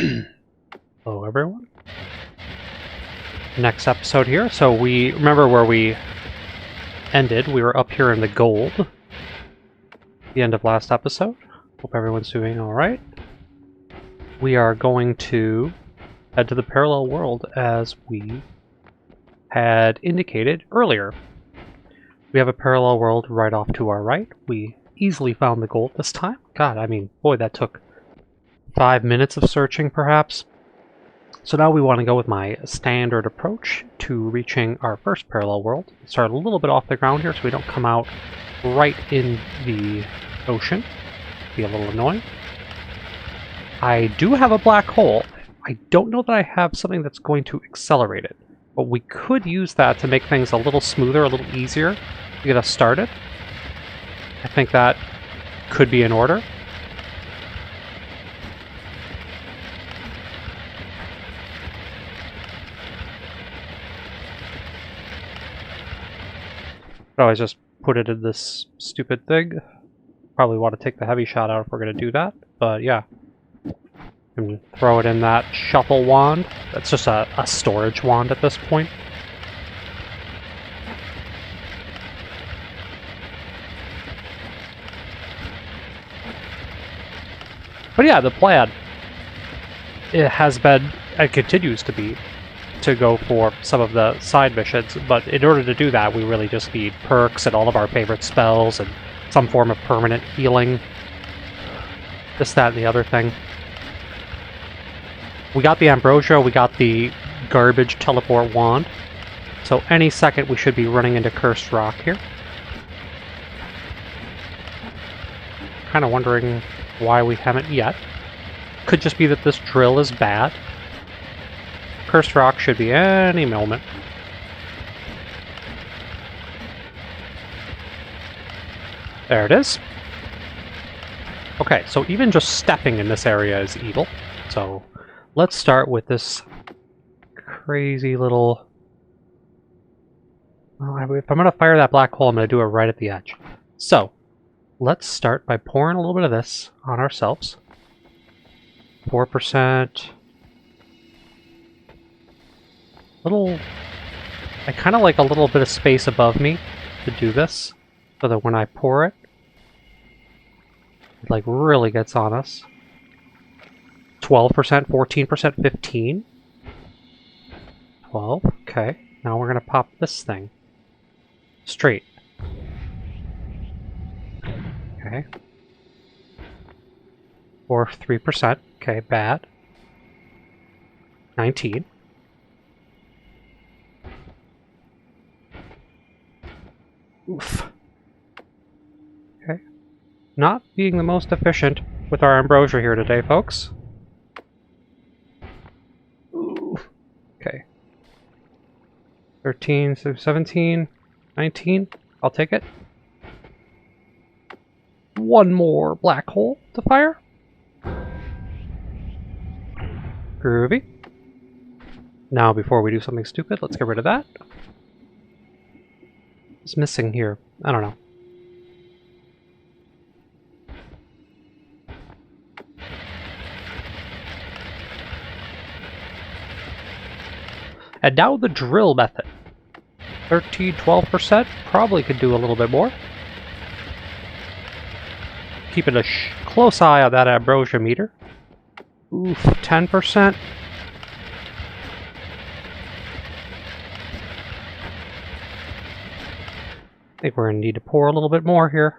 Hello everyone. Next episode here. So we remember where we ended. We were up here in the gold. The end of last episode. Hope everyone's doing alright. We are going to head to the parallel world as we had indicated earlier. We have a parallel world right off to our right. We easily found the gold this time. God, I mean, boy, that took 5 minutes of searching, perhaps. So now we want to go with my standard approach to reaching our first parallel world. Start a little bit off the ground here so we don't come out right in the ocean. Be a little annoying. I do have a black hole. I don't know that I have something that's going to accelerate it, but we could use that to make things a little smoother, a little easier to get us started. I think that could be in order. But always just put it in this stupid thing. Probably want to take the heavy shot out if we're going to do that, but yeah. And throw it in that shuffle wand. That's just a storage wand at this point. But yeah, the plan, it has been, and continues to be, to go for some of the side missions, but in order to do that, we really just need perks and all of our favorite spells and some form of permanent healing. This, that, and the other thing. We got the ambrosia, we got the garbage teleport wand, so any second we should be running into cursed rock here. Kind of wondering why we haven't yet. Could just be that this drill is bad. Cursed rock should be any moment. There it is. Okay, so even just stepping in this area is evil. So let's start with this crazy little... Well, if I'm going to fire that black hole, I'm going to do it right at the edge. So let's start by pouring a little bit of this on ourselves. 4%. I kind of like a little bit of space above me to do this, so that when I pour it, it like really gets on us. 12%, 14%, 15. 12, okay. Now we're gonna pop this thing. Straight. Okay. Or 3%, okay, bad. 19. Oof. Okay. Not being the most efficient with our ambrosia here today, folks. Ooh. Okay. 13, so 17, 19. I'll take it. One more black hole to fire. Groovy. Now, before we do something stupid, let's get rid of that. What's missing here? I don't know. And now the drill method. 13, 12%. Probably could do a little bit more. Keeping a close eye on that ambrosia meter. Oof, 10%. I think we're going to need to pour a little bit more here.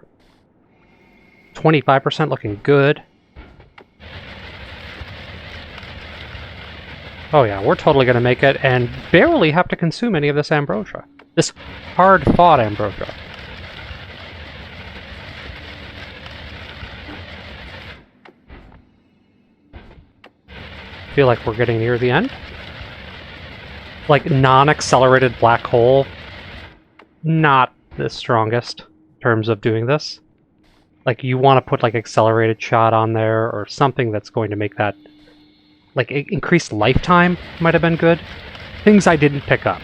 25% looking good. Oh yeah, we're totally going to make it and barely have to consume any of this ambrosia. This hard-fought ambrosia. Feel like we're getting near the end. Like, non-accelerated black hole. Not the strongest in terms of doing this. Like, you want to put like accelerated shot on there or something that's going to make that, like, increased lifetime might have been good. Things I didn't pick up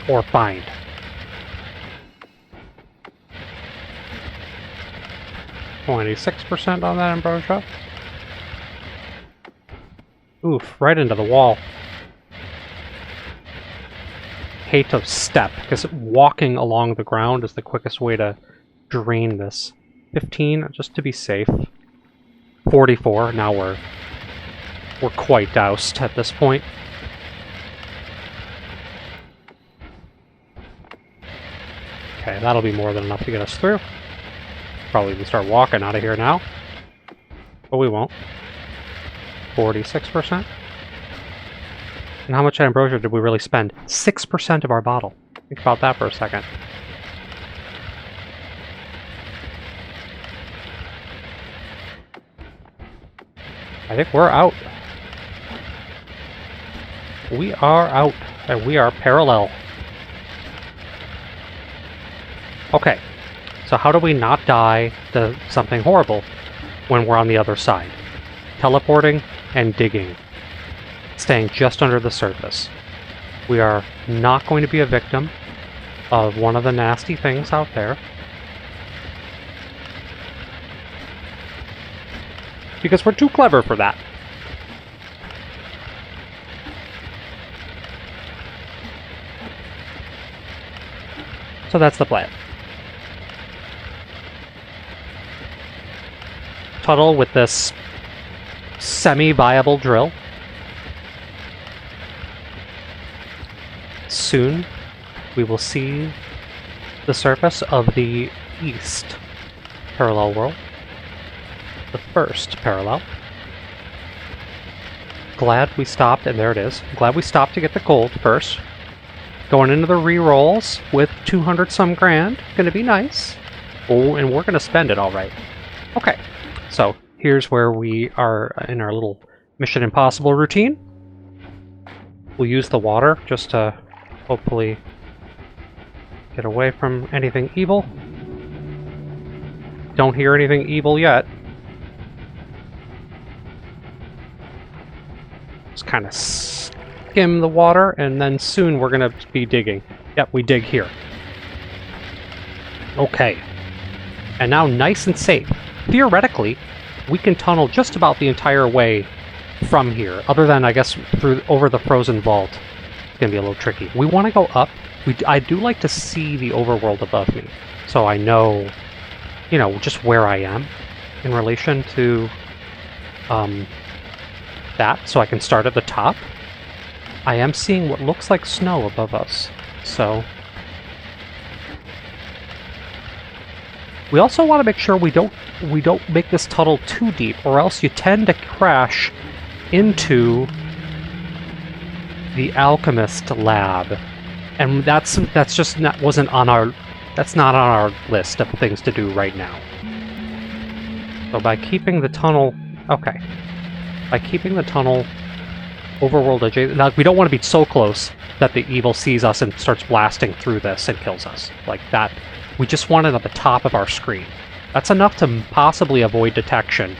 or find. .26% on that ambrosia. Oof, right into the wall. Hate to step, because walking along the ground is the quickest way to drain this. 15, just to be safe. 44, now we're quite doused at this point. Okay, that'll be more than enough to get us through. Probably can start walking out of here now. But we won't. 46%. And how much ambrosia did we really spend? 6% of our bottle. Think about that for a second. I think we're out. We are out, and we are parallel. Okay, so how do we not die to something horrible when we're on the other side? Teleporting and digging. Staying just under the surface. We are not going to be a victim of one of the nasty things out there. Because we're too clever for that. So that's the plan. Tuttle with this semi-viable drill. Soon, we will see the surface of the east parallel world. The first parallel. Glad we stopped, and there it is. Glad we stopped to get the gold first. Going into the re-rolls with 200 some grand. Gonna be nice. Oh, and we're gonna spend it all right. Okay, so here's where we are in our little Mission Impossible routine. We'll use the water just to hopefully get away from anything evil. Don't hear anything evil yet. Just kind of skim the water, and then soon we're going to be digging. Yep, we dig here. Okay. And now nice and safe. Theoretically, we can tunnel just about the entire way from here, other than, I guess, over the frozen vault. It's going to be a little tricky. We want to go up. I do like to see the overworld above me, so I know, you know, just where I am in relation to that, so I can start at the top. I am seeing what looks like snow above us, so we also want to make sure we don't make this tunnel too deep, or else you tend to crash into the alchemist lab, and that's just not on our list of things to do right now. So by keeping the tunnel, by keeping the tunnel overworld adjacent, now we don't want to be so close that the evil sees us and starts blasting through this and kills us like that. We just want it at the top of our screen. That's enough to possibly avoid detection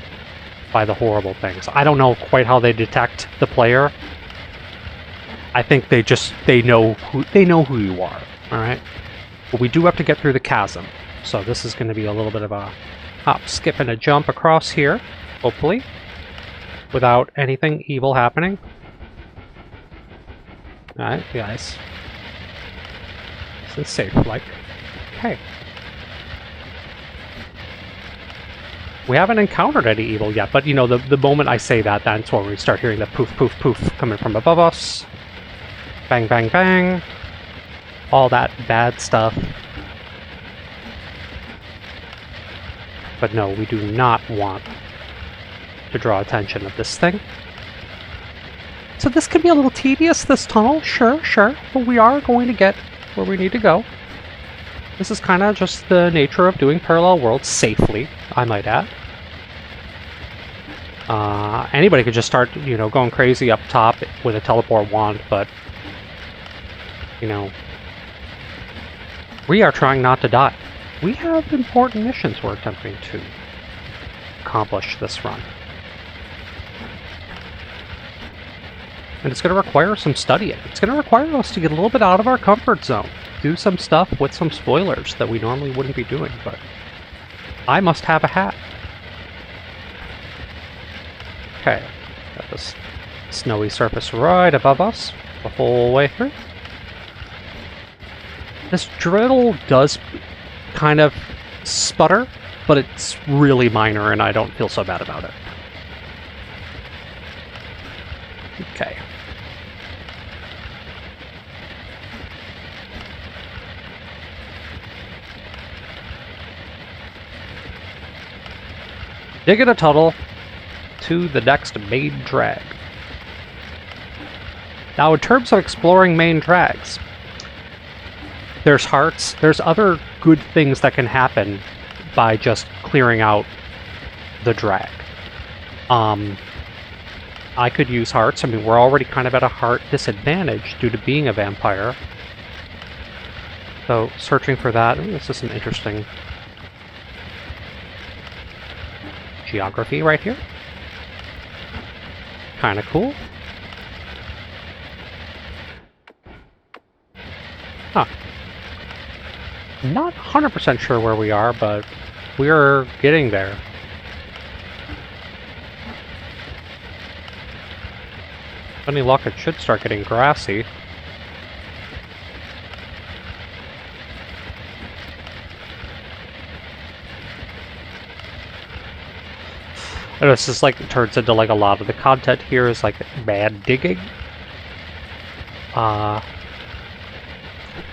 by the horrible things. I don't know quite how they detect the player. I think they know who you are. All right, but we do have to get through the chasm, so this is going to be a little bit of a hop, skip, and a jump across here, hopefully, without anything evil happening. All right, guys, this is safe. Like, okay. We haven't encountered any evil yet, but you know, the moment I say that, that's when we start hearing the poof, poof, poof coming from above us. Bang, bang, bang. All that bad stuff. But no, we do not want to draw attention of this thing. So this can be a little tedious, this tunnel, sure, but we are going to get where we need to go. This is kind of just the nature of doing parallel worlds safely, I might add. Anybody could just start, you know, going crazy up top with a teleport wand, but, you know, we are trying not to die. We have important missions we're attempting to accomplish this run. And it's going to require some studying. It's going to require us to get a little bit out of our comfort zone. Do some stuff with some spoilers that we normally wouldn't be doing, but I must have a hat. Okay, got this Snowy surface right above us the whole way through. This drill does kind of sputter, but it's really minor and I don't feel so bad about it. Okay. Digging a tunnel to the next main drag. Now, in terms of exploring main drags, there's hearts, there's other good things that can happen by just clearing out the drag. I could use hearts. I mean, we're already kind of at a heart disadvantage due to being a vampire. So, searching for that. Ooh, this is some interesting geography right here. Kind of cool. Huh. Not 100% sure where we are, but we're getting there. Any luck, it should start getting grassy. And this is like, turns into like a lot of the content here is like bad digging.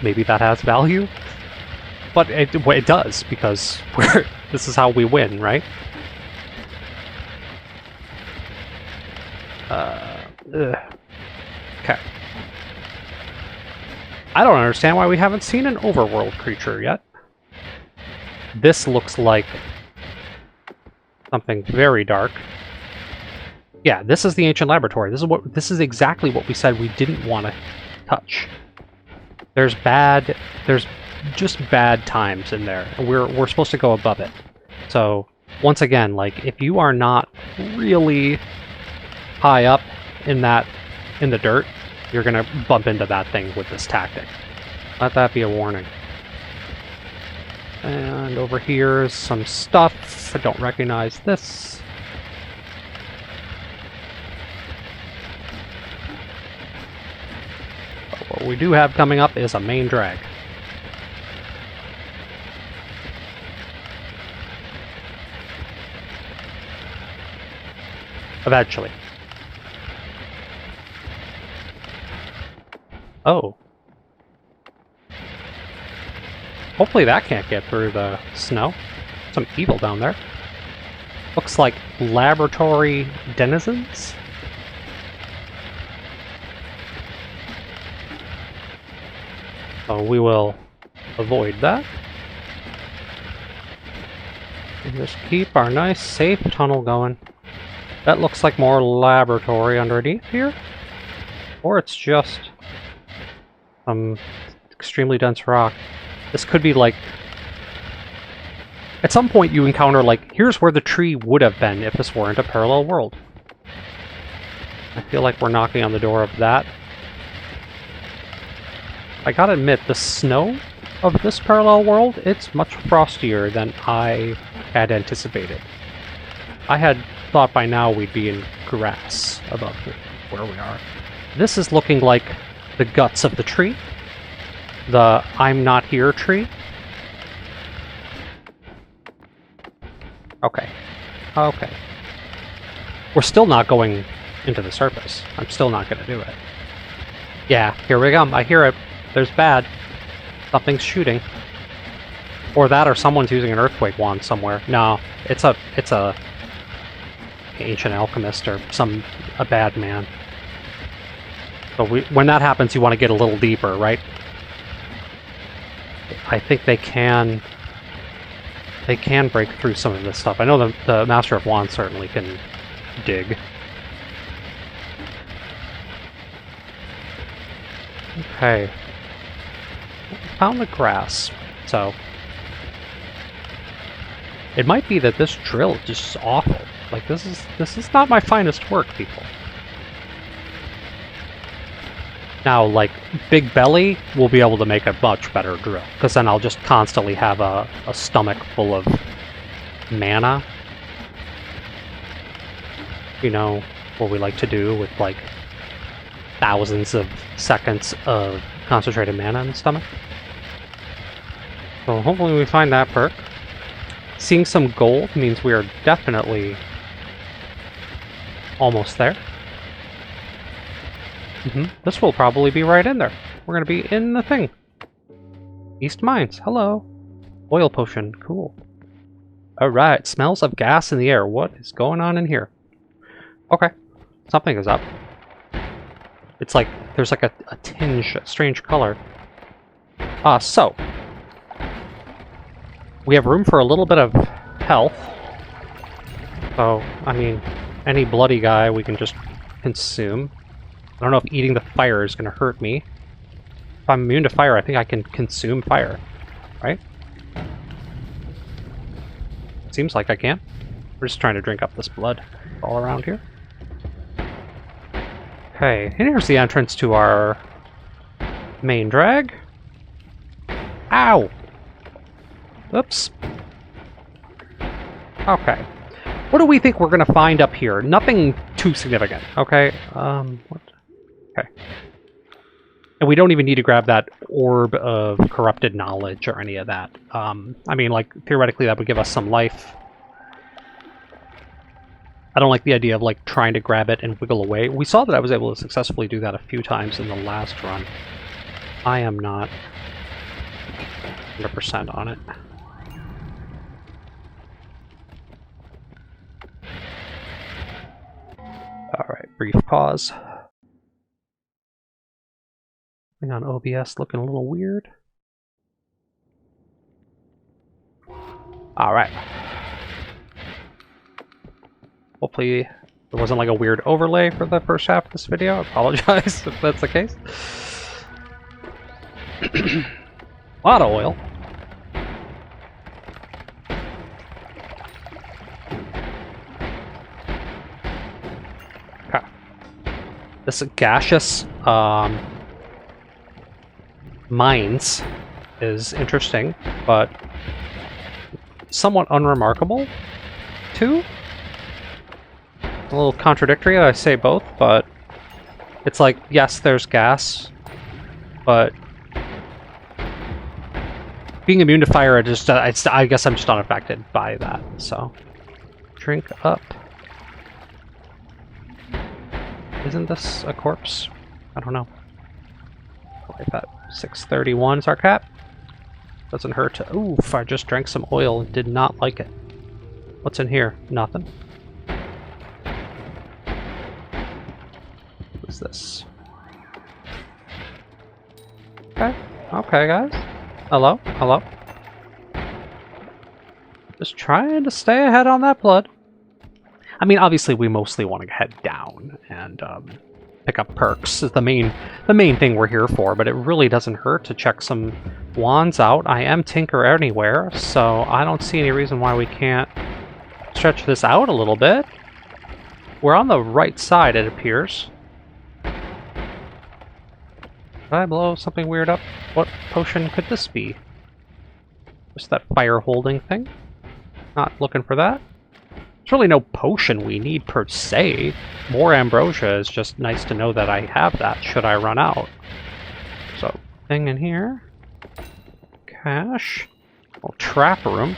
Maybe that has value, but it does, because this is how we win, right? Okay. I don't understand why we haven't seen an overworld creature yet. This looks like something very dark. Yeah, this is the ancient laboratory. This is exactly what we said we didn't want to touch. There's just bad times in there. We're supposed to go above it. So once again, like, if you are not really high up in the dirt, you're gonna bump into that thing with this tactic. Let that be a warning. And over here is some stuff. I don't recognize this. But what we do have coming up is a main drag. Eventually. Oh. Hopefully that can't get through the snow. Some evil down there. Looks like laboratory denizens. So we will avoid that. And just keep our nice, safe tunnel going. That looks like more laboratory underneath here. Or it's just some extremely dense rock. This could be like... At some point you encounter, like, here's where the tree would have been if this weren't a parallel world. I feel like we're knocking on the door of that. I gotta admit, the snow of this parallel world, it's much frostier than I had anticipated. I had thought by now we'd be in grass above where we are. This is looking like the guts of the tree. The I'm not here tree. Okay. Okay. We're still not going into the surface. I'm still not going to do it. Yeah, here we go. I hear it. There's bad. Something's shooting. Or that, or someone's using an earthquake wand somewhere. No, it's a ancient alchemist or a bad man. So when that happens, you want to get a little deeper, right? I think they can break through some of this stuff. I know the Master of Wands certainly can dig. Okay. Found the grass. So it might be that this drill is just awful. Like, this is not my finest work, people. Now, like, Big Belly will be able to make a much better drill, because then I'll just constantly have a stomach full of mana. You know, what we like to do with like thousands of seconds of concentrated mana in the stomach. So hopefully we find that perk. Seeing some gold means we are definitely almost there. This will probably be right in there. We're going to be in the thing. East Mines, hello. Oil potion, cool. Alright, smells of gas in the air. What is going on in here? Okay, something is up. It's like, there's like a tinge, a strange color. So. We have room for a little bit of health. So, I mean, any bloody guy we can just consume. I don't know if eating the fire is going to hurt me. If I'm immune to fire, I think I can consume fire. Right? Seems like I can. We're just trying to drink up this blood all around here. Okay, and here's the entrance to our main drag. Ow! Oops. Okay. What do we think we're going to find up here? Nothing too significant, okay? What? Okay. And we don't even need to grab that orb of corrupted knowledge or any of that. I mean, like, theoretically that would give us some life. I don't like the idea of, like, trying to grab it and wiggle away. We saw that I was able to successfully do that a few times in the last run. I am not 100% on it. Alright, brief pause. Hang on, OBS looking a little weird. Alright. Hopefully there wasn't like a weird overlay for the first half of this video. I apologize if that's the case. A lot of oil. Okay. This gaseous mines is interesting, but somewhat unremarkable too. A little contradictory that I say both, but it's like, yes, there's gas, but being immune to fire, I guess I'm just unaffected by that, so. Drink up. Isn't this a corpse? I don't know. Like that. 631 is our cap. Doesn't hurt to... Oof, I just drank some oil and did not like it. What's in here? Nothing. What's this? Okay. Okay, guys. Hello? Hello? Just trying to stay ahead on that blood. I mean, obviously we mostly want to head down and pick up perks is the main thing we're here for, but it really doesn't hurt to check some wands out. I am Tinker Anywhere, so I don't see any reason why we can't stretch this out a little bit. We're on the right side, it appears. Did I blow something weird up? What potion could this be? Just that fire holding thing? Not looking for that. There's really no potion we need per se. More ambrosia is just nice to know that I have that should I run out. So, thing in here. Cash. Little trap room.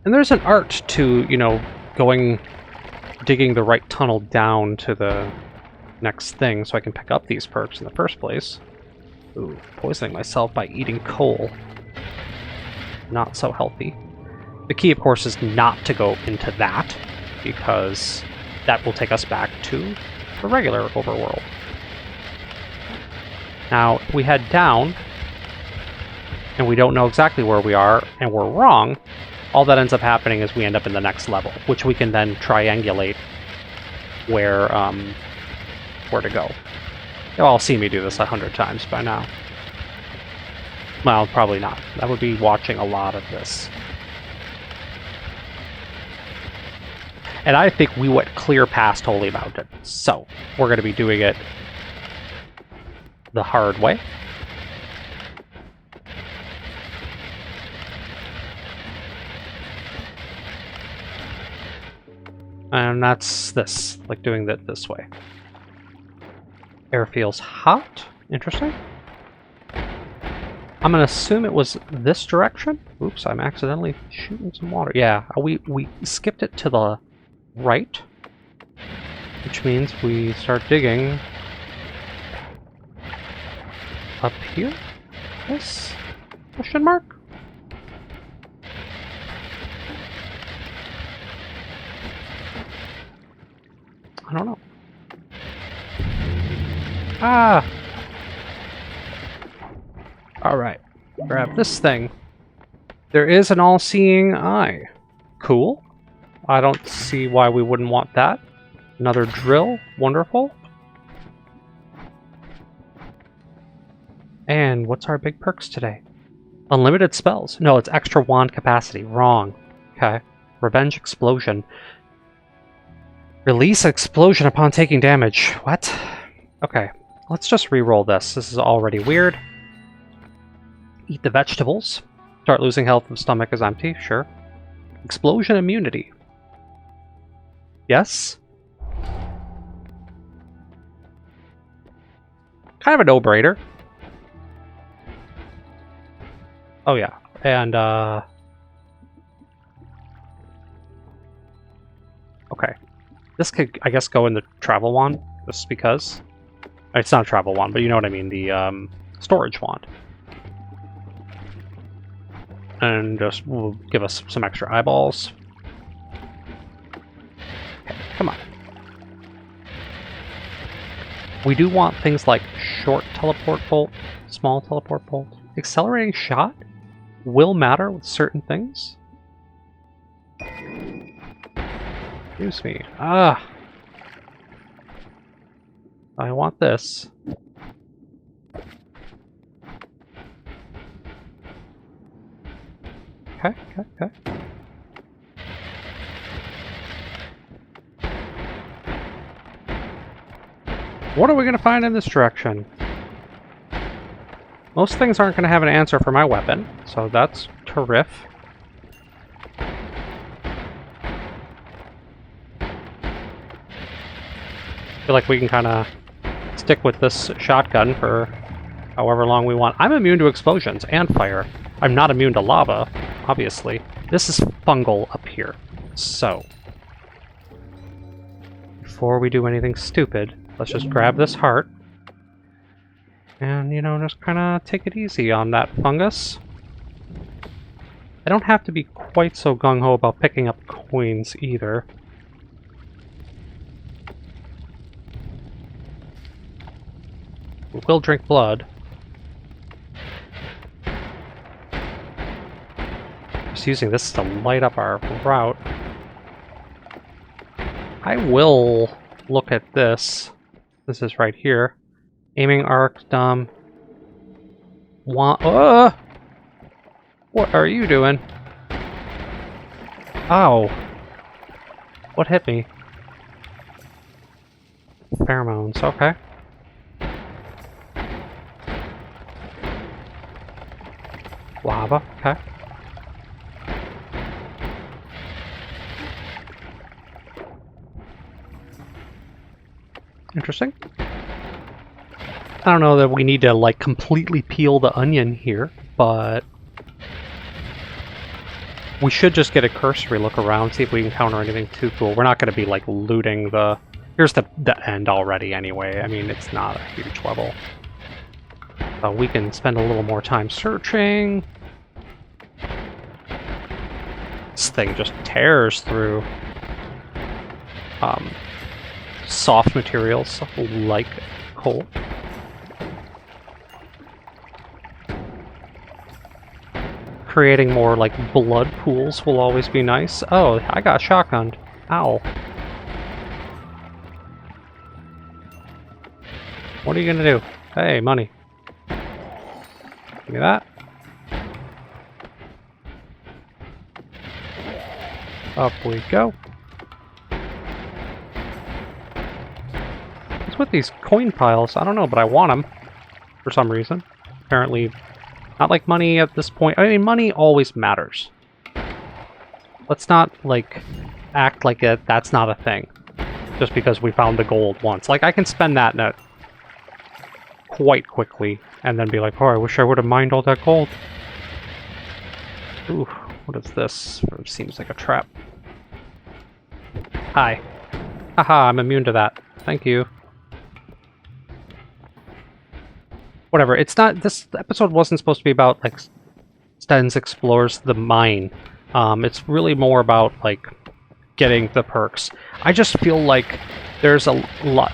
And there's an art to, you know, digging the right tunnel down to the next thing so I can pick up these perks in the first place. Ooh, poisoning myself by eating coal. Not so healthy. The key, of course, is not to go into that, because that will take us back to the regular overworld. Now, if we head down, and we don't know exactly where we are, and we're wrong, all that ends up happening is we end up in the next level, which we can then triangulate where to go. You'll all see me do this 100 times by now. Well, probably not. I would be watching a lot of this. And I think we went clear past Holy Mountain, so we're going to be doing it the hard way. And that's this, like doing that this way. Air feels hot. Interesting. I'm gonna assume it was this direction. Oops, I'm accidentally shooting some water. Yeah, we skipped it to the right, which means we start digging up here. Yes? Question mark? I don't know. Ah! Alright. Grab this thing. There is an all-seeing eye. Cool. I don't see why we wouldn't want that. Another drill. Wonderful. And what's our big perks today? Unlimited spells. No, it's extra wand capacity. Wrong. Okay. Revenge explosion. Release explosion upon taking damage. What? Okay. Let's just re-roll this. This is already weird. Eat the vegetables. Start losing health if the stomach is empty. Sure. Explosion immunity. Yes? Kind of a no-brainer. Oh yeah. And, okay. This could, I guess, go in the travel wand, just because. It's not a travel wand, but you know what I mean, the, storage wand. And just will give us some extra eyeballs. Okay, come on. We do want things like short teleport bolt, small teleport bolt. Accelerating shot will matter with certain things. Excuse me. Ah! I want this. Okay, okay, okay. What are we going to find in this direction? Most things aren't going to have an answer for my weapon, so that's terrific. I feel like we can kind of stick with this shotgun for however long we want. I'm immune to explosions and fire. I'm not immune to lava, obviously. This is fungal up here, so before we do anything stupid, let's just grab this heart and, you know, just kind of take it easy on that fungus. I don't have to be quite so gung-ho about picking up coins either. We will drink blood. Just using this to light up our route. I will look at this. This is right here. Aiming arc, dumb. What are you doing? Ow. What hit me? Pheromones, okay. Lava, okay. Interesting. I don't know that we need to, like, completely peel the onion here, but we should just get a cursory look around, see if we encounter anything too cool. We're not going to be, like, looting the... Here's the end already, anyway. I mean, it's not a huge level. So we can spend a little more time searching. This thing just tears through soft materials like coal. Creating more like blood pools will always be nice. Oh, I got shotgunned. Ow. What are you gonna do? Hey, money. Give me that. Up we go. What's with these coin piles? I don't know, but I want them for some reason. Apparently, not like money at this point. I mean, money always matters. Let's not, like, act like that's not a thing. Just because we found the gold once. Like, I can spend that net quite quickly and then be like, oh, I wish I would have mined all that gold. Ooh, what is this? It seems like a trap. Hi. Haha, I'm immune to that. Thank you. Whatever, it's not... This episode wasn't supposed to be about, like, Stens explores the mine. It's really more about, like, getting the perks. I just feel like there's a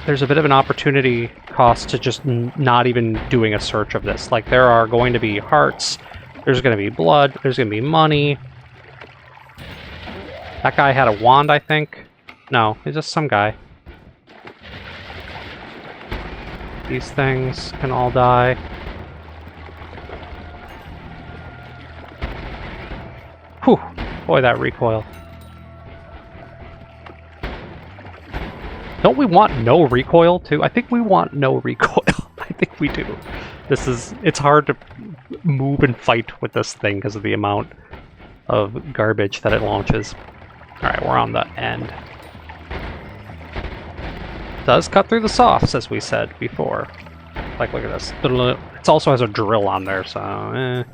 bit of an opportunity cost to just not even doing a search of this. Like, there are going to be hearts, there's going to be blood, there's going to be money. That guy had a wand, I think. No, he's just some guy. These things can all die. Whew! Boy, that recoil. Don't we want no recoil, too? I think we want no recoil. I think we do. It's hard to move and fight with this thing because of the amount of garbage that it launches. Alright, we're on the end. Does cut through the softs, as we said before. Like, look at this. It also has a drill on there, so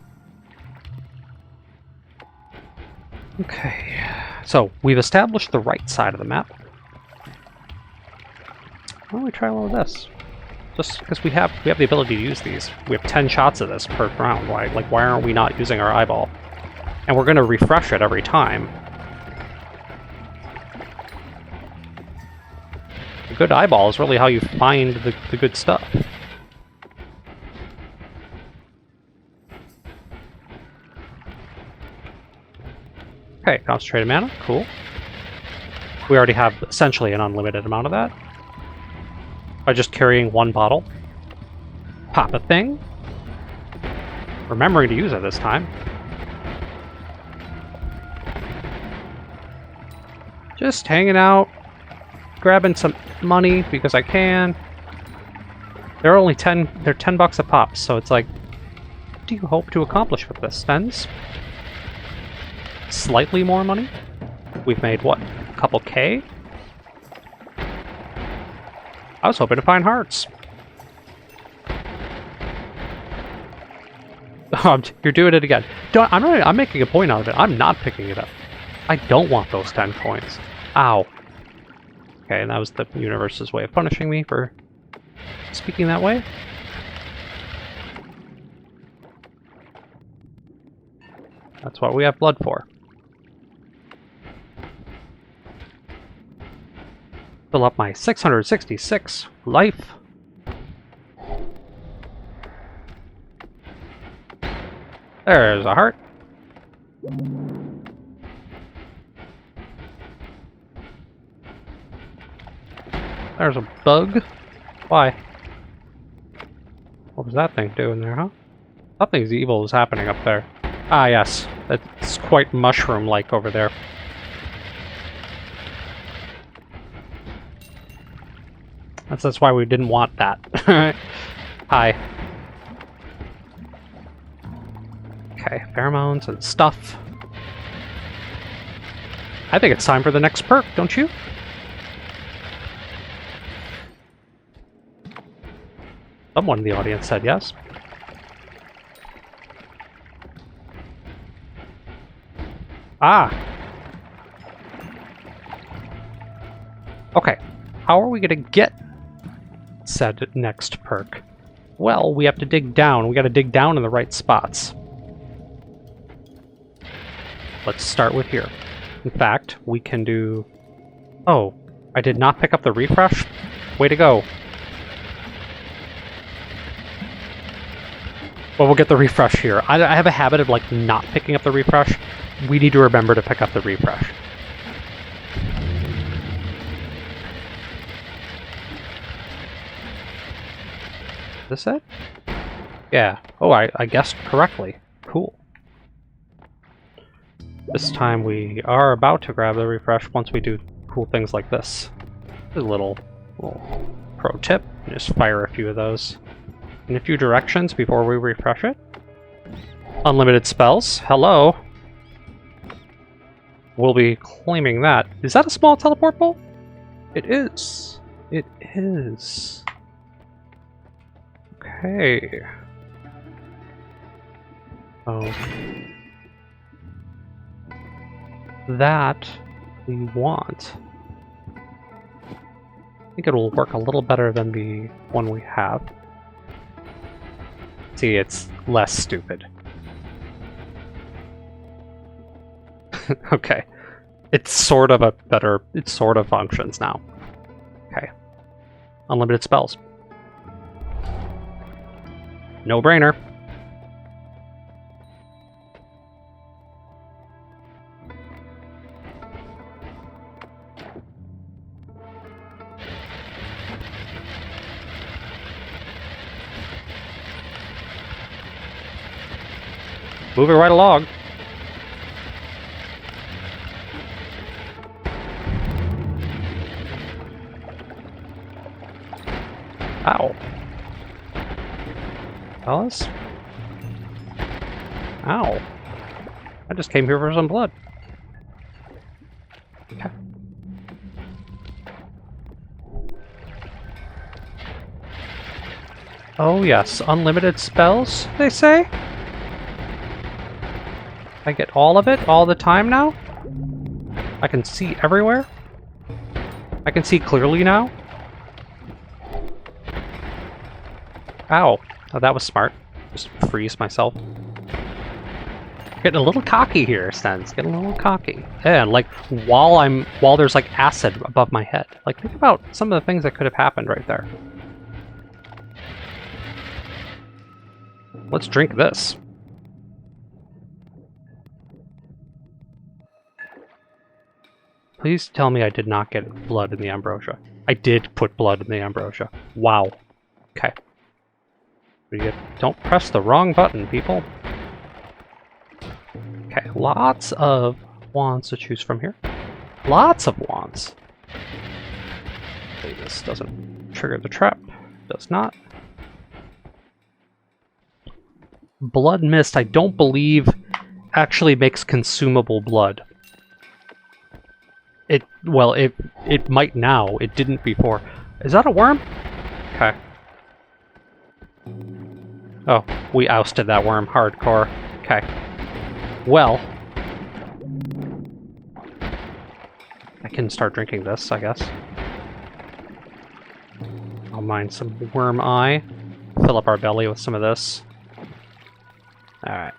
Okay. So, we've established the right side of the map. Why don't we try a little of this? Just because we have the ability to use these. We have 10 shots of this per round. Why aren't we not using our eyeball? And we're going to refresh it every time. A good eyeball is really how you find the good stuff. Okay, concentrated mana, cool. We already have essentially an unlimited amount of that. By just carrying one bottle. Pop a thing. Remembering to use it this time. Just hanging out. Grabbing some money because I can. They're only 10 bucks a pop, so it's like, what do you hope to accomplish with this, Stens? Slightly more money? We've made, what, a couple K? I was hoping to find hearts. Oh, you're doing it again. I'm making a point out of it. I'm not picking it up. I don't want those 10 coins. Ow. Okay, and that was the universe's way of punishing me for speaking that way. That's what we have blood for. Fill up my 666 life. There's a heart. There's a bug. Why? What was that thing doing there, huh? Something's evil is happening up there. Ah, yes. It's quite mushroom-like over there. That's why we didn't want that. Hi. Okay, pheromones and stuff. I think it's time for the next perk, don't you? Someone in the audience said yes. Ah! Okay, how are we gonna get said next perk? Well, we have to dig down. We gotta dig down in the right spots. Let's start with here. In fact, we can do... Oh, I did not pick up the refresh? Way to go. Well, we'll get the refresh here. I have a habit of, like, not picking up the refresh. We need to remember to pick up the refresh. Is this it? Yeah. Oh, I guessed correctly. Cool. This time we are about to grab the refresh once we do cool things like this. There's a little pro tip. Just fire a few of those in a few directions before we refresh it. Unlimited spells. Hello. we'll be claiming that. Is that a small teleport bolt? It is. It is. Okay. Oh. That we want. I think it'll work a little better than the one we have. See, it's less stupid. Okay. It's sort of a better... It sort of functions now. Okay. Unlimited spells. No brainer. Moving right along. Ow. Fellas? Ow. I just came here for some blood. Okay. Oh yes, unlimited spells, they say? I get all of it all the time now? I can see everywhere? I can see clearly now? Ow. Oh, that was smart. Just freeze myself. Getting a little cocky here, Stens. Getting a little cocky. And like while there's like acid above my head. Like think about some of the things that could have happened right there. Let's drink this. Please tell me I did not get blood in the ambrosia. I did put blood in the ambrosia. Wow. Okay. Don't press the wrong button, people. Okay, lots of wands to choose from here. Lots of wands. Hopefully this doesn't trigger the trap. Does not. Blood mist, I don't believe, actually makes consumable blood. Well, it might now. It didn't before. Is that a worm? Okay. Oh, we ousted that worm hardcore. Okay. Well, I can start drinking this, I guess. I'll mine some worm eye. Fill up our belly with some of this. Alright.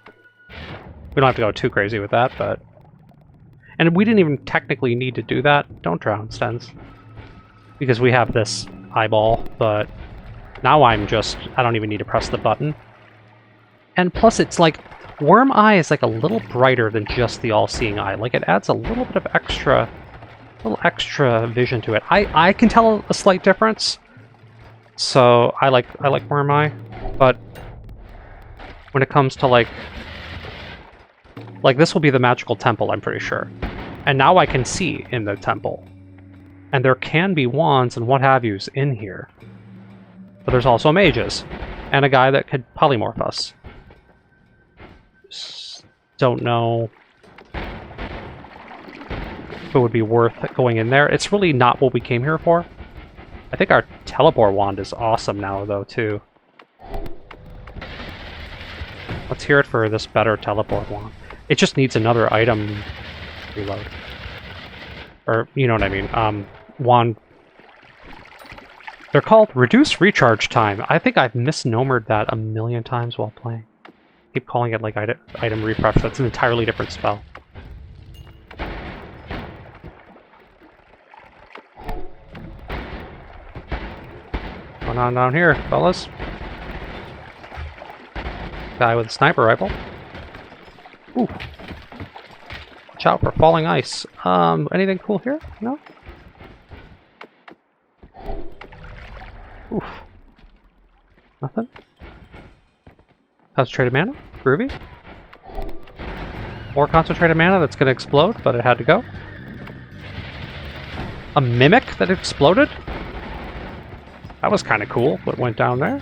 We don't have to go too crazy with that, but... And we didn't even technically need to do that. Don't drown, Stens. Because we have this eyeball, but now I don't even need to press the button. And plus it's like, worm eye is like a little brighter than just the all-seeing eye. Like it adds a little bit of extra vision to it. I can tell a slight difference. So I like worm eye, but when it comes to like this will be the magical temple, I'm pretty sure. And now I can see in the temple. And there can be wands and what have yous in here. But there's also mages. And a guy that could polymorph us. Just don't know if it would be worth going in there. It's really not what we came here for. I think our teleport wand is awesome now, though, too. Let's hear it for this better teleport wand. It just needs another item reload. Or, you know what I mean. Wand. They're called reduce recharge time. I think I've misnomered that a million times while playing. Keep calling it like item refresh. That's an entirely different spell. What's going on down here, fellas? Guy with a sniper rifle. Ooh. Watch out for falling ice. Anything cool here? No? Oof. Nothing? Concentrated mana? Groovy. More concentrated mana that's gonna explode, but it had to go. A mimic that exploded? That was kind of cool, what went down there.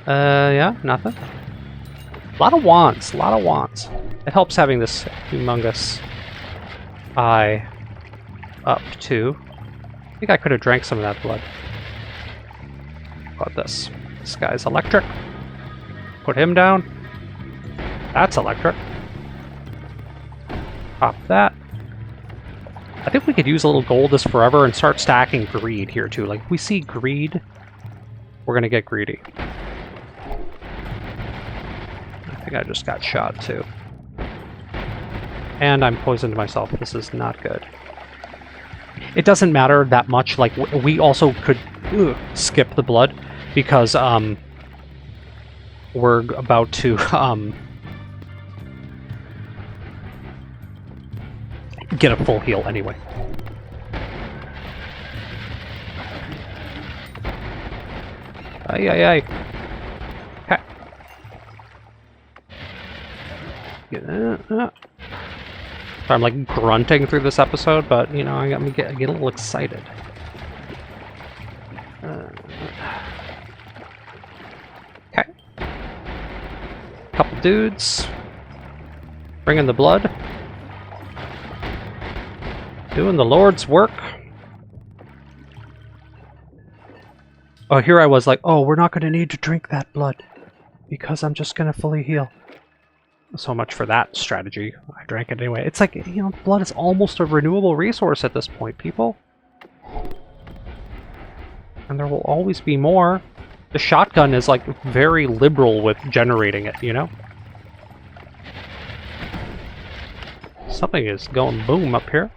Yeah, nothing. A lot of wands, a lot of wands. It helps having this humongous I up to... I think I could have drank some of that blood. How about this? This guy's electric. Put him down. That's electric. Pop that. I think we could use a little gold as forever and start stacking greed here too. Like, if we see greed, we're gonna get greedy. I think I just got shot too. And I'm poisoned myself. This is not good. It doesn't matter that much. Like, we also could skip the blood because we're about to get a full heal anyway. Ay, ay, ay. Okay. So I'm like grunting through this episode, but you know, I get a little excited. Okay. Couple dudes. Bringing the blood. Doing the Lord's work. Oh, here I was like, oh, we're not going to need to drink that blood because I'm just going to fully heal. So much for that strategy. I drank it anyway. It's like, you know, blood is almost a renewable resource at this point, people. And there will always be more. The shotgun is, like, very liberal with generating it, you know? Something is going boom up here.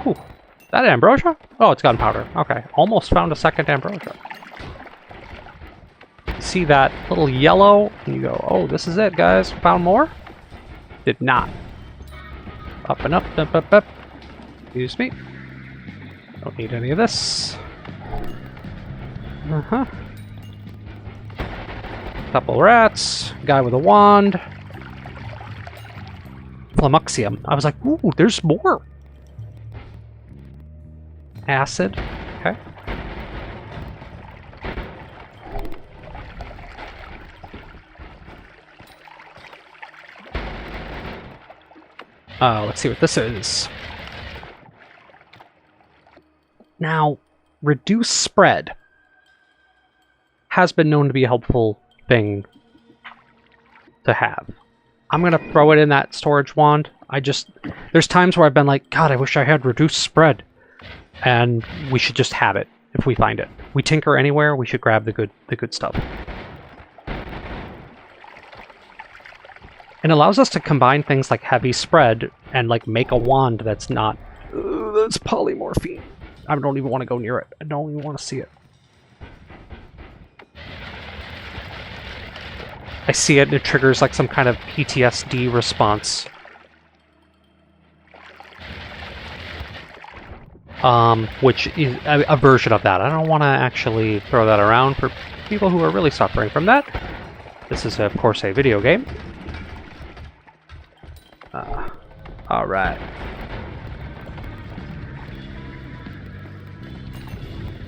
Ooh. Is that ambrosia? Oh, it's gunpowder. Okay. Almost found a second ambrosia. See that little yellow, and you go, oh, this is it, guys. Found more? Did not. Up and up, up, up, up. Excuse me. Don't need any of this. Uh-huh. Couple rats. Guy with a wand. Flumuxium. I was like, ooh, there's more. Acid. Okay. Let's see what this is. Now, reduce spread has been known to be a helpful thing to have. I'm going to throw it in that storage wand. There's times where I've been like, God, I wish I had reduced spread. And we should just have it if we find it. We tinker anywhere, we should grab the good stuff. It allows us to combine things like heavy spread and like make a wand that's not... that's polymorphine. I don't even want to go near it. I don't even want to see it. I see it and it triggers like some kind of PTSD response. Which is a version of that. I don't want to actually throw that around for people who are really suffering from that. This is, of course, a video game. Alright.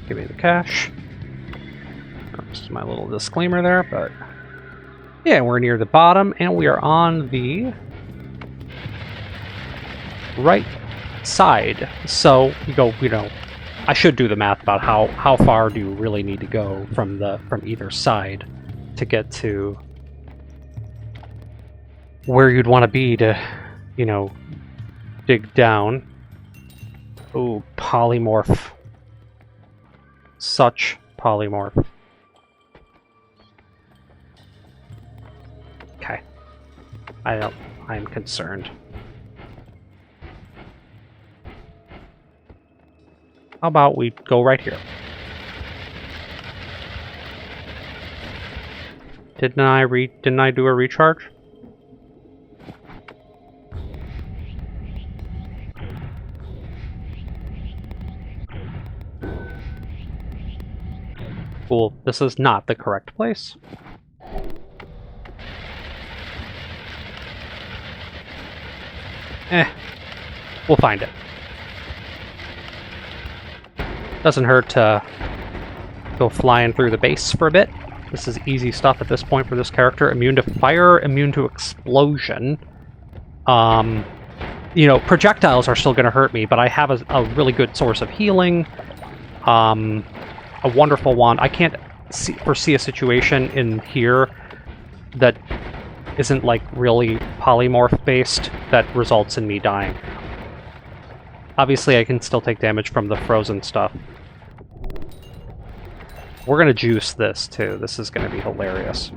Give me the cash. Just my little disclaimer there, but... yeah, we're near the bottom, and we are on the right side. So, you go, you know, I should do the math about how far do you really need to go from either side to get to where you'd want to be to, you know, dig down. Ooh, polymorph. Such polymorph. Okay. I'm concerned. How about we go right here? Didn't I do a recharge? Cool. This is not the correct place. We'll find it. Doesn't hurt to go flying through the base for a bit. This is easy stuff at this point for this character. Immune to fire, immune to explosion. You know, projectiles are still going to hurt me, but I have a really good source of healing. A wonderful wand. I can't foresee a situation in here that isn't, like, really polymorph-based that results in me dying. Obviously, I can still take damage from the frozen stuff. We're gonna juice this, too. This is gonna be hilarious.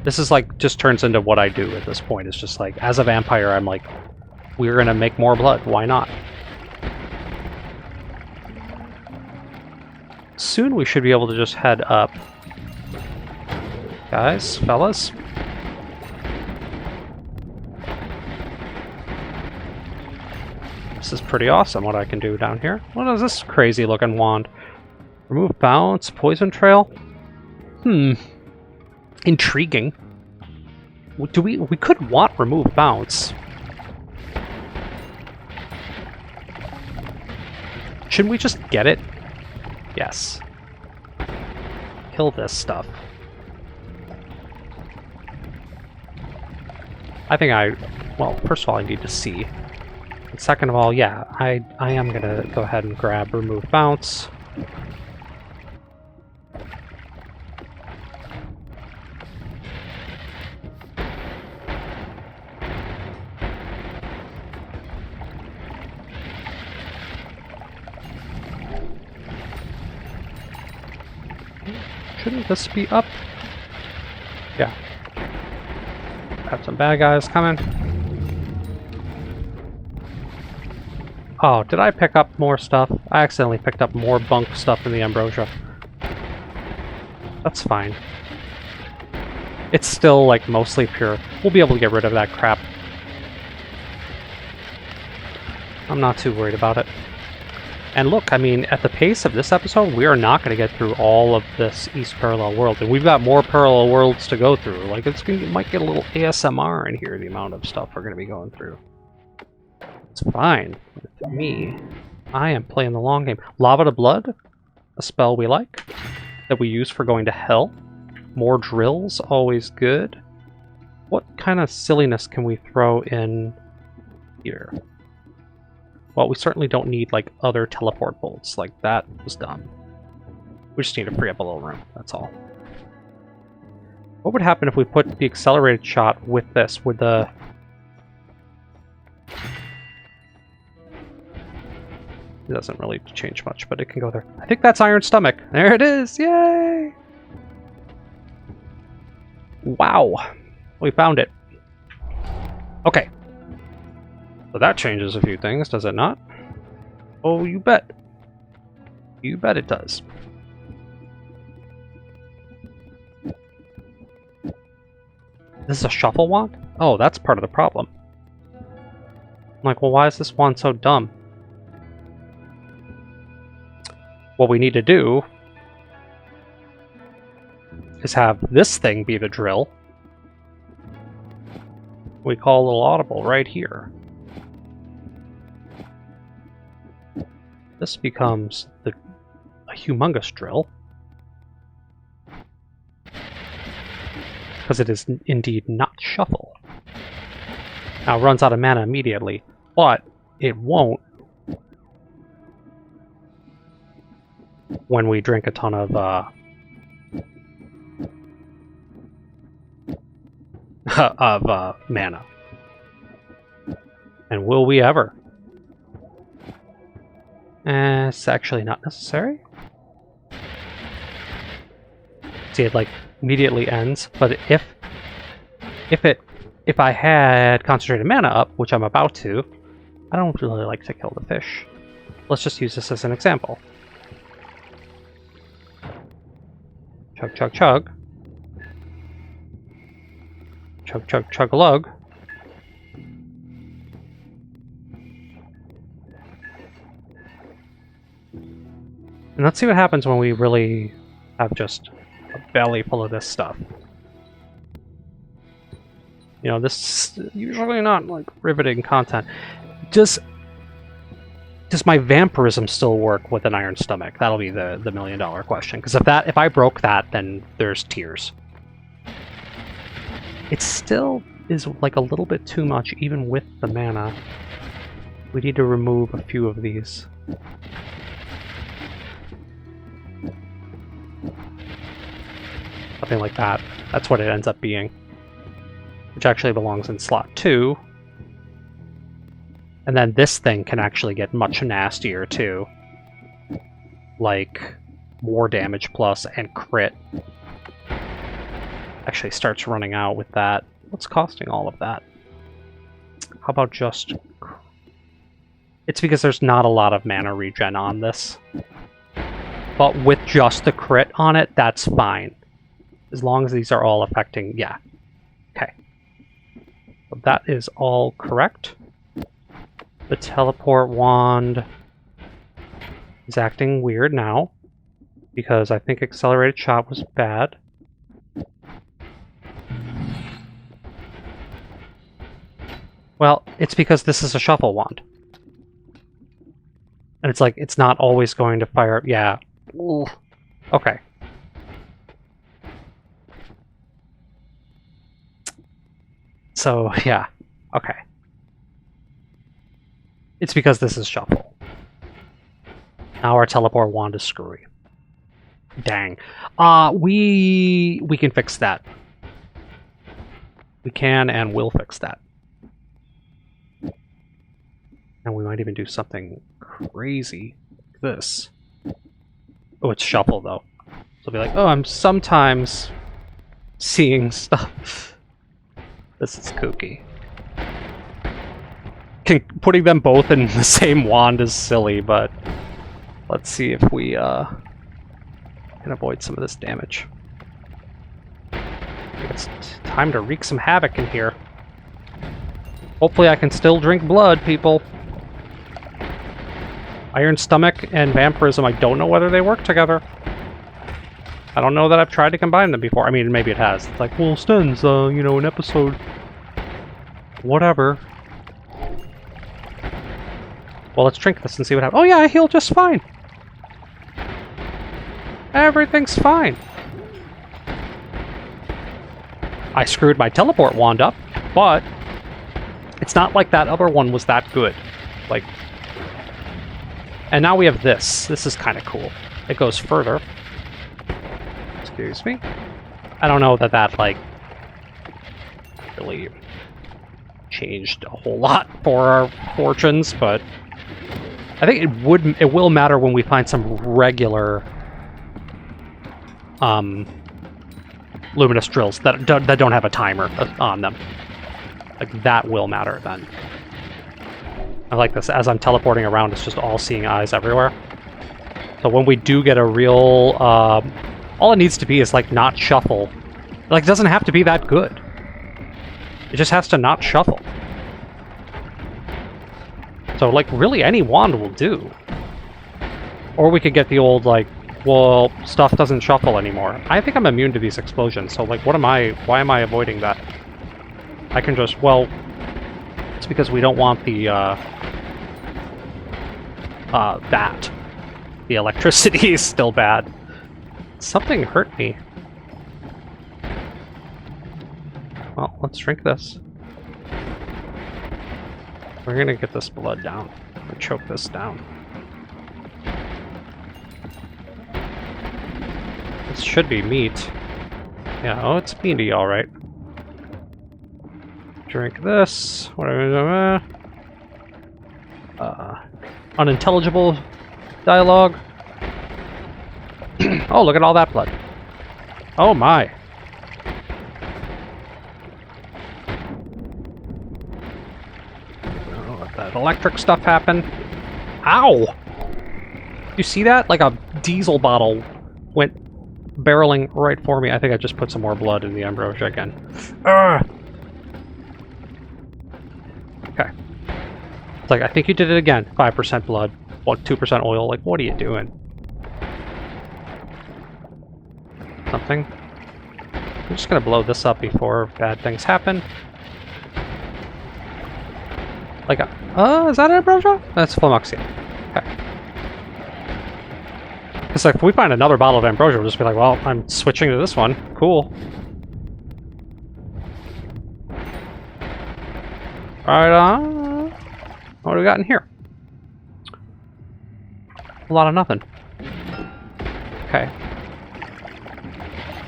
This is, like, just turns into what I do at this point. It's just, like, as a vampire, I'm like, we're gonna make more blood. Why not? Soon we should be able to just head up. Guys, fellas. This is pretty awesome what I can do down here. What is this crazy looking wand? Remove bounce, poison trail? Intriguing. We could want remove bounce. Shouldn't we just get it? Yes. Kill this stuff. I think well, first of all, I need to see. And second of all, yeah, I am gonna go ahead and grab remove bounce. Shouldn't this be up? Yeah. Got some bad guys coming. Oh, did I pick up more stuff? I accidentally picked up more bunk stuff in the ambrosia. That's fine. It's still, like, mostly pure. We'll be able to get rid of that crap. I'm not too worried about it. And look, I mean, at the pace of this episode, we are not going to get through all of this East Parallel World. And we've got more parallel worlds to go through. Like, it might get a little ASMR in here, the amount of stuff we're going to be going through. It's fine with me. I am playing the long game. Lava to Blood, a spell we like, that we use for going to hell. More drills, always good. What kind of silliness can we throw in here? Well, we certainly don't need, like, other teleport bolts. Like, that was dumb. We just need to free up a little room, that's all. What would happen if we put the accelerated shot with this? Would the... It doesn't really change much, but it can go there. I think that's Iron Stomach. There it is! Yay! Wow. We found it. Okay. So that changes a few things, does it not? Oh, you bet. You bet it does. This is a shuffle wand? Oh, that's part of the problem. I'm like, well, why is this wand so dumb? What we need to do is have this thing be the drill. We call a little audible right here. This becomes a humongous drill. Because it is indeed not shuffle. Now it runs out of mana immediately, but it won't when we drink a ton of mana. And will we ever? It's actually not necessary. See, it like immediately ends, but if I had concentrated mana up, which I'm about to, I don't really like to kill the fish. Let's just use this as an example. Chug, chug, chug. Chug, chug, chug-a-lug. And let's see what happens when we really have just a belly full of this stuff. You know, this is usually not, like, riveting content. Just... does my vampirism still work with an iron stomach? That'll be the $1 million question. Because if I broke that, then there's tears. It still is like a little bit too much, even with the mana. We need to remove a few of these. Something like that. That's what it ends up being. Which actually belongs in slot 2. And then this thing can actually get much nastier too. Like more damage plus and crit. Actually starts running out with that. What's costing all of that? How about just... It's because there's not a lot of mana regen on this. But with just the crit on it, that's fine. As long as these are all affecting... Yeah. Okay. So that is all correct. The teleport wand is acting weird now. Because I think accelerated shot was bad. Well, it's because this is a shuffle wand. And it's like, it's not always going to fire... Yeah. Ooh. Okay. So, yeah. Okay. It's because this is shuffle. Now our teleport wand is screwy. Dang. We can fix that. We can and will fix that. And we might even do something crazy like this. Oh, it's shuffle though. So it'll be like, oh, I'm sometimes seeing stuff. This is kooky. Putting them both in the same wand is silly, but let's see if we can avoid some of this damage. It's time to wreak some havoc in here. Hopefully I can still drink blood, people. Iron Stomach and Vampirism, I don't know whether they work together. I don't know that I've tried to combine them before. I mean, maybe it has. It's like, well, Stens, you know, an episode... Whatever. Well, let's drink this and see what happens. Oh yeah, I heal just fine! Everything's fine! I screwed my teleport wand up, but... It's not like that other one was that good. Like... And now we have this. This is kind of cool. It goes further. Excuse me. I don't know that like really changed a whole lot for our fortunes, but I think it will matter when we find some regular luminous drills that don't have a timer on them. Like that will matter then. I like this. As I'm teleporting around, it's just all seeing eyes everywhere. So when we do get a real... all it needs to be is, like, not shuffle. Like, it doesn't have to be that good. It just has to not shuffle. So, like, really any wand will do. Or we could get the old, like, well, stuff doesn't shuffle anymore. I think I'm immune to these explosions, so, like, why am I avoiding that? I can just, well... It's because we don't want the, that. The electricity is still bad. Something hurt me. Well, let's drink this. We're gonna get this blood down. Or choke this down. This should be meat. Yeah, oh, it's meaty, alright. Drink this. Whatever. Unintelligible dialogue. Oh, look at all that blood. Oh my. Oh, let that electric stuff happen. Ow! You see that? Like a diesel bottle went barreling right for me. I think I just put some more blood in the ambrosia again. Ugh! Okay. It's like, I think you did it again. 5% blood, 2% oil. Like, what are you doing? Something. I'm just gonna blow this up before bad things happen. Like, is that an ambrosia? That's Flamuxia. Because like, if we find another bottle of ambrosia, we'll just be like, well, I'm switching to this one. Cool. Alright, what do we got in here? A lot of nothing. Okay.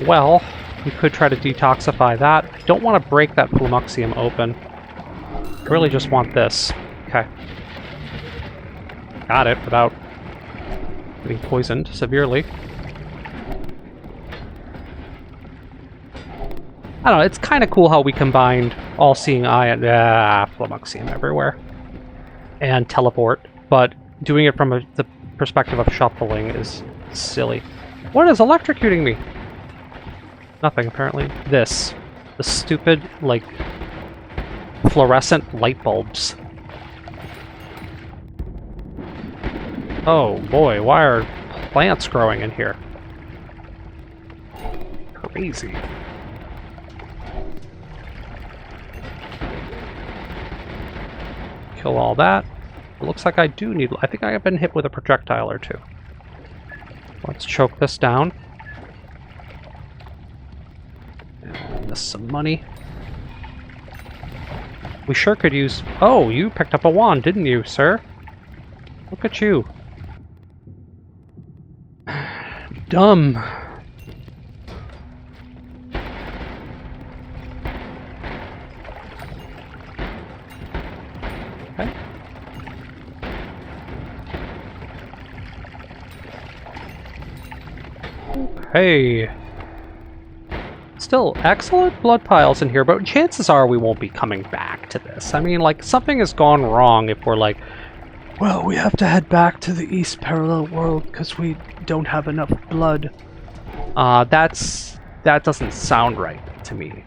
Well, we could try to detoxify that. I don't want to break that flummuxium open. I really just want this. Okay. Got it without getting poisoned severely. I don't know, it's kind of cool how we combined All-Seeing Eye and flummuxium everywhere. And teleport, but doing it from the perspective of shuffling is silly. What is electrocuting me? Nothing, apparently. This. The stupid, like, fluorescent light bulbs. Oh boy, why are plants growing in here? Crazy. Kill all that. It looks like I do need... I think I have been hit with a projectile or two. Let's choke this down. And this some money. We sure could use... Oh, you picked up a wand, didn't you, sir? Look at you. Dumb. Okay. Hey. Still, excellent blood piles in here, but chances are we won't be coming back to this. I mean, like, something has gone wrong if we're like, well, we have to head back to the East Parallel World because we don't have enough blood. That doesn't sound right to me.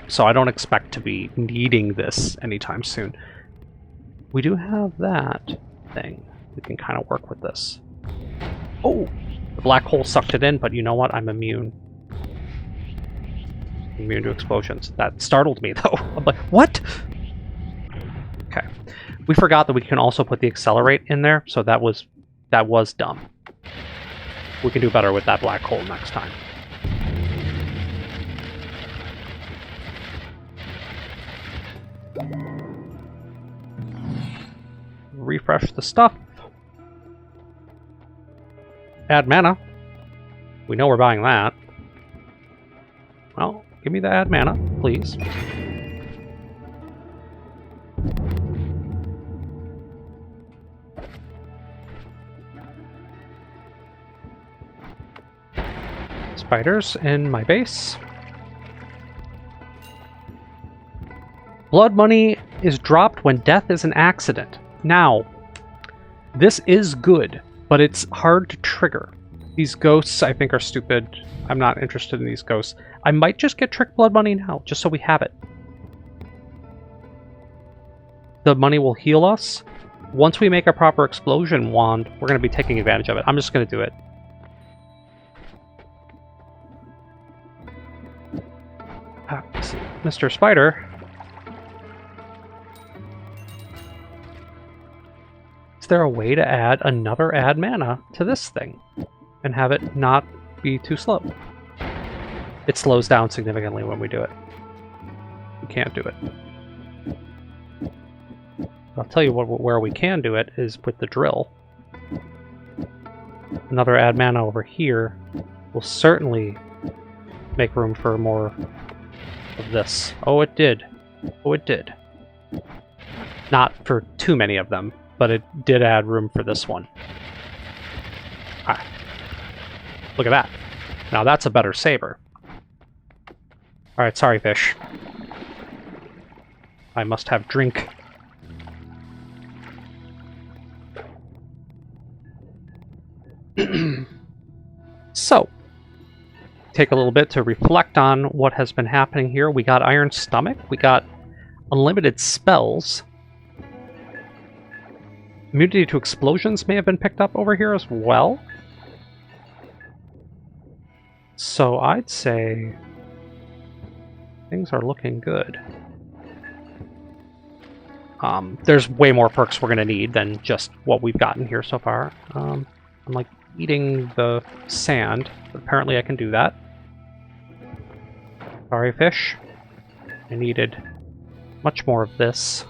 So I don't expect to be needing this anytime soon. We do have that thing. We can kind of work with this. Oh! The black hole sucked it in, but you know what? I'm immune. Immune to explosions. That startled me, though. I'm like, what? Okay. We forgot that we can also put the accelerate in there, so that was dumb. We can do better with that black hole next time. Refresh the stuff. Add mana. We know we're buying that. Well, give me the add mana, please. Spiders in my base. Blood money is dropped when death is an accident. Now, this is good, but it's hard to trigger. These ghosts, I think, are stupid. I'm not interested in these ghosts. I might just get trick blood money now, just so we have it. The money will heal us. Once we make a proper explosion wand, we're going to be taking advantage of it. I'm just going to do it. Mr. Spider. Is there a way to add another add mana to this thing and have it not be too slow? It slows down significantly when we do it. We can't do it. I'll tell you where we can do it is with the drill. Another add mana over here will certainly make room for more of this. Oh, it did. Oh, it did. Not for too many of them, but it did add room for this one. Ah. Look at that. Now that's a better saber. Alright, sorry, fish. I must have drink. So, take a little bit to reflect on what has been happening here. We got Iron Stomach. We got unlimited spells. Immunity to explosions may have been picked up over here as well. So I'd say things are looking good. There's way more perks we're going to need than just what we've gotten here so far. I'm like eating the sand, but apparently I can do that. Sorry, fish. I needed much more of this.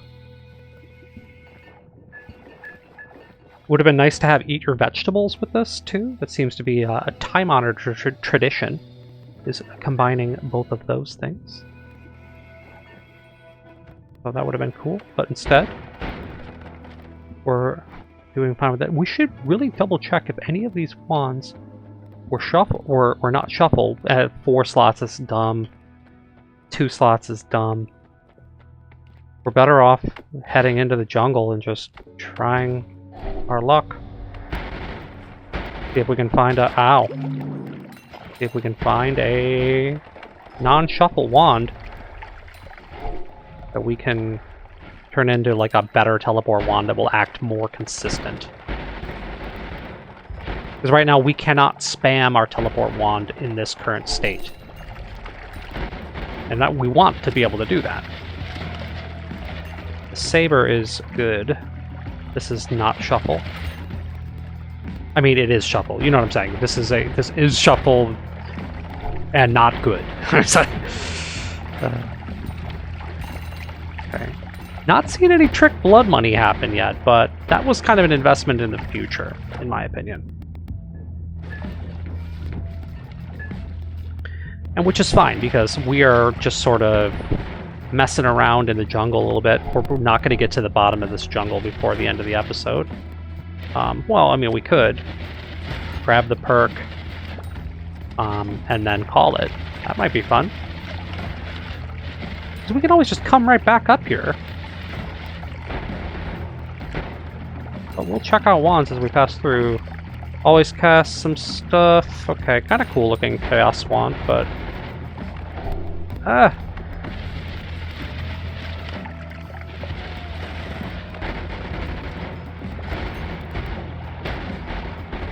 Would have been nice to have eat your vegetables with this, too. That seems to be a time-honored tradition, is combining both of those things. So that would have been cool, but instead, we're doing fine with that. We should really double-check if any of these wands were shuffled, or not shuffled. 4 slots is dumb. 2 slots is dumb. We're better off heading into the jungle and just trying our luck. See if we can find a... Ow. See if we can find a non-shuffle wand that we can turn into like a better teleport wand that will act more consistent. Because right now we cannot spam our teleport wand in this current state. And that we want to be able to do that. The saber is good. This is not shuffle. I mean, it is shuffle. You know what I'm saying? This is shuffle and not good. Okay. Not seeing any trick blood money happen yet, but that was kind of an investment in the future, in my opinion. And which is fine, because we are just sort of messing around in the jungle a little bit. We're not going to get to the bottom of this jungle before the end of the episode. Well, I mean, we could grab the perk and then call it. That might be fun. So we can always just come right back up here. But we'll check out wands as we pass through. Always cast some stuff. Okay, kind of cool looking chaos wand, but...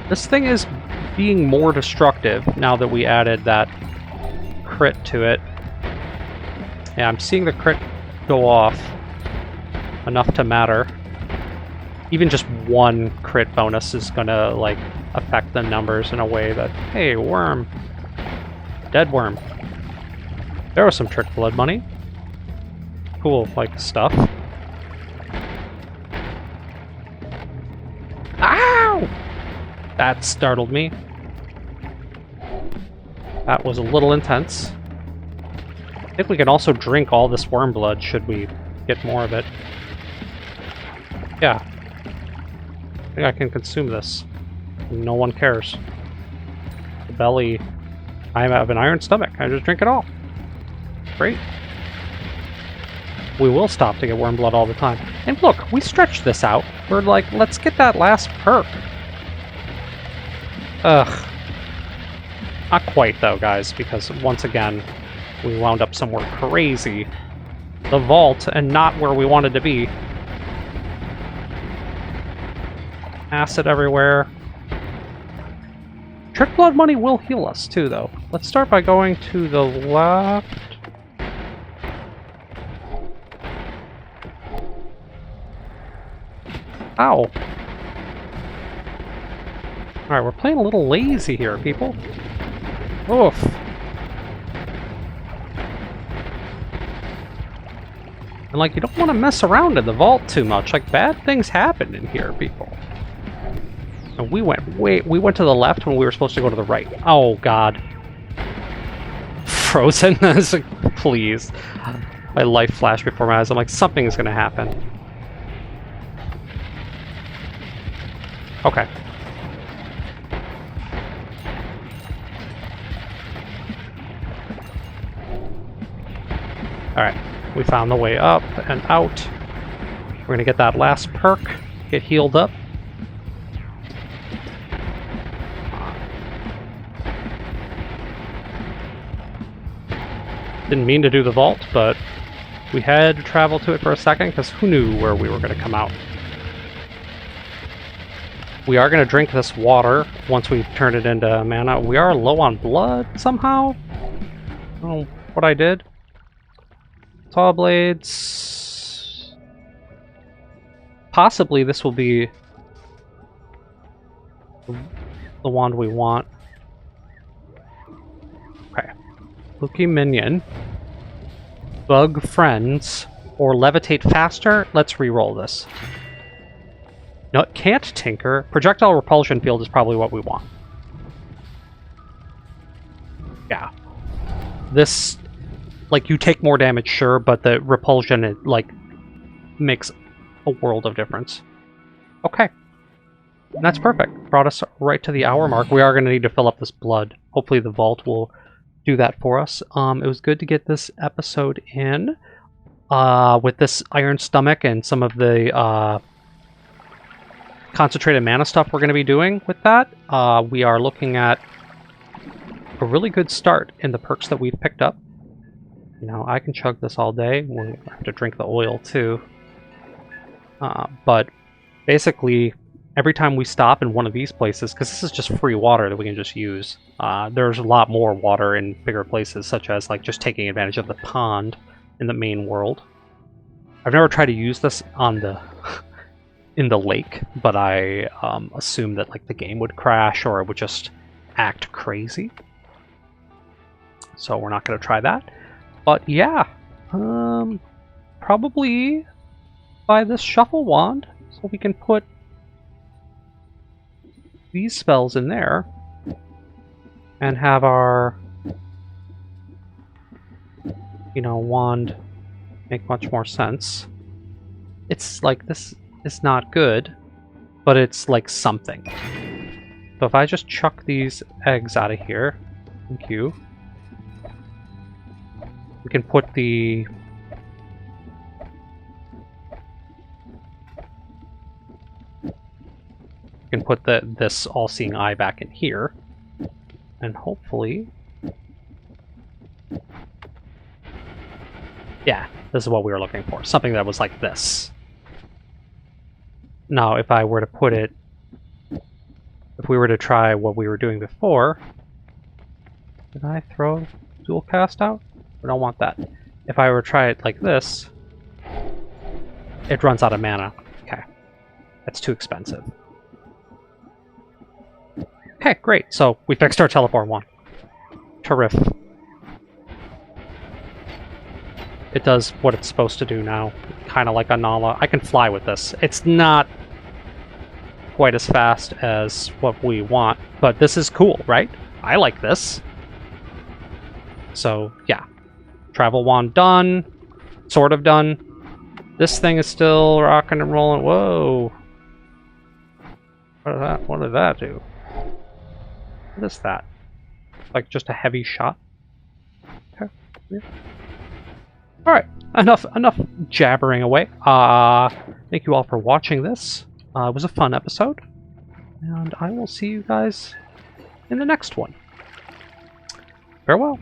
This thing is being more destructive now that we added that crit to it. Yeah, I'm seeing the crit go off enough to matter. Even just one crit bonus is gonna, like, affect the numbers in a way that... Hey, worm. Dead worm. There was some trick blood money. Cool, like, stuff. Ow! That startled me. That was a little intense. I think we can also drink all this worm blood should we get more of it. Yeah. I think I can consume this. No one cares. The belly... I have an iron stomach. I just drink it all. Great. We will stop to get worm blood all the time. And look, we stretched this out. We're like, let's get that last perk. Ugh. Not quite, though, guys, because once again, we wound up somewhere crazy. The vault, and not where we wanted to be. Acid everywhere. Trick blood money will heal us, too, though. Let's start by going to the left. Ow. Alright, we're playing a little lazy here, people. Oof. And, like, you don't want to mess around in the vault too much. Like, bad things happen in here, people. And we went to the left when we were supposed to go to the right. Oh, God. Frozen? Please. My life flashed before my eyes. I'm like, something is going to happen. Okay. Alright, we found the way up and out. We're gonna get that last perk, get healed up. Didn't mean to do the vault, but we had to travel to it for a second, because who knew where we were gonna come out. We are gonna drink this water once we turn it into mana. We are low on blood somehow. I don't know what I did. Saw blades. possibly this will be the wand we want. Okay. Spooky minion. Bug friends. Or levitate faster. Let's re-roll this. No, it can't tinker. Projectile repulsion field is probably what we want. Yeah. This, like, you take more damage, sure, but the repulsion, it, like, makes a world of difference. Okay. That's perfect. Brought us right to the hour mark. We are going to need to fill up this blood. Hopefully the vault will do that for us. It was good to get this episode in. With this iron stomach and some of the concentrated mana stuff we're going to be doing with that, we are looking at a really good start in the perks that we've picked up. You know, I can chug this all day. We'll have to drink the oil too. But basically, every time we stop in one of these places, because this is just free water that we can just use, there's a lot more water in bigger places, such as like just taking advantage of the pond in the main world. I've never tried to use this on the in the lake, but I assume that like the game would crash or it would just act crazy. So we're not going to try that. But yeah, probably buy this shuffle wand so we can put these spells in there and have our, you know, wand make much more sense. It's like, this is not good, but it's like something. So if I just chuck these eggs out of here, thank you, we can put the this all-seeing eye back in here, and hopefully, yeah, this is what we were looking for. Something that was like this. Now, if I were to put it, if we were to try what we were doing before, did I throw dual cast out? I don't want that. If I were to try it like this, it runs out of mana. Okay, that's too expensive. Okay, great. So we fixed our teleport one. Terrific. It does what it's supposed to do now. Kind of like a Nala. I can fly with this. It's not quite as fast as what we want, but this is cool, right? I like this. So, yeah. Travel wand done. Sort of done. This thing is still rocking and rolling. Whoa. What did that do? What is that? Like just a heavy shot? Okay. Yeah. Alright, enough jabbering away. Thank you all for watching this. It was a fun episode. And I will see you guys in the next one. Farewell.